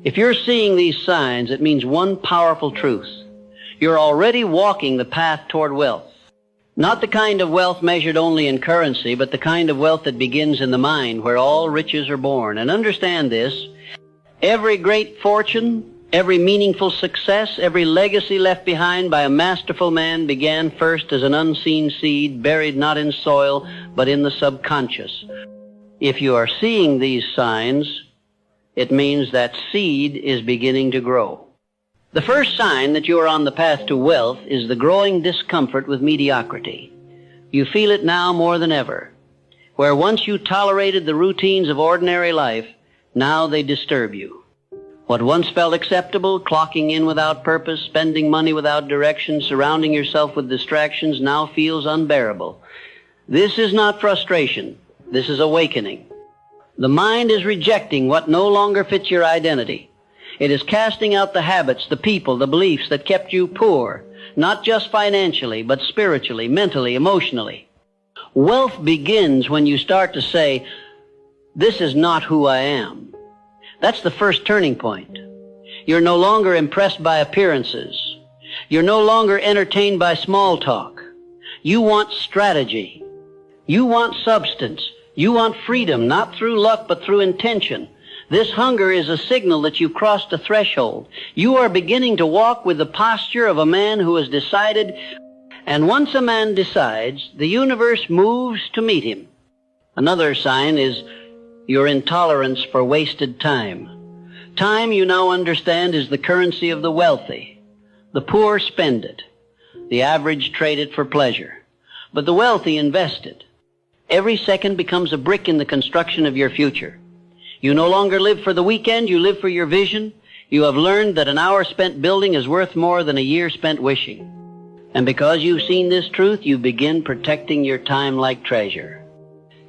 If you're seeing these signs, it means one powerful truth. You're already walking the path toward wealth. Not the kind of wealth measured only in currency, but the kind of wealth that begins in the mind, where all riches are born. And understand this, every great fortune, every meaningful success, every legacy left behind by a masterful man began first as an unseen seed, buried not in soil, but in the subconscious. If you are seeing these signs, it means that seed is beginning to grow. The first sign that you are on the path to wealth is the growing discomfort with mediocrity. You feel it now more than ever. Where once you tolerated the routines of ordinary life, now they disturb you. What once felt acceptable, clocking in without purpose, spending money without direction, surrounding yourself with distractions, now feels unbearable. This is not frustration. This is awakening. The mind is rejecting what no longer fits your identity. It is casting out the habits, the people, the beliefs that kept you poor, not just financially, but spiritually, mentally, emotionally. Wealth begins when you start to say, "This is not who I am." That's the first turning point. You're no longer impressed by appearances. You're no longer entertained by small talk. You want strategy. You want substance. You want freedom, not through luck, but through intention. This hunger is a signal that you've crossed a threshold. You are beginning to walk with the posture of a man who has decided, and once a man decides, the universe moves to meet him. Another sign is your intolerance for wasted time. Time, you now understand, is the currency of the wealthy. The poor spend it. The average trade it for pleasure. But the wealthy invest it. Every second becomes a brick in the construction of your future. You no longer live for the weekend, you live for your vision. You have learned that an hour spent building is worth more than a year spent wishing. And because you've seen this truth, you begin protecting your time like treasure.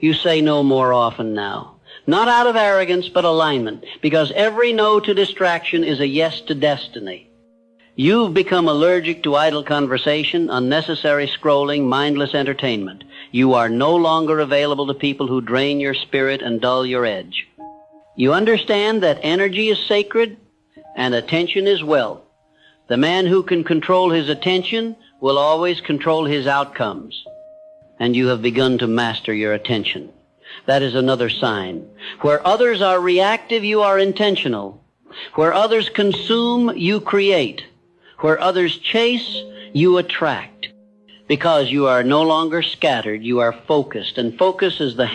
You say no more often now. Not out of arrogance, but alignment, because every no to distraction is a yes to destiny. You've become allergic to idle conversation, unnecessary scrolling, mindless entertainment. You are no longer available to people who drain your spirit and dull your edge. You understand that energy is sacred and attention is wealth. The man who can control his attention will always control his outcomes. And you have begun to master your attention. That is another sign. Where others are reactive, you are intentional. Where others consume, you create. Where others chase, you attract. Because you are no longer scattered, you are focused. And focus is the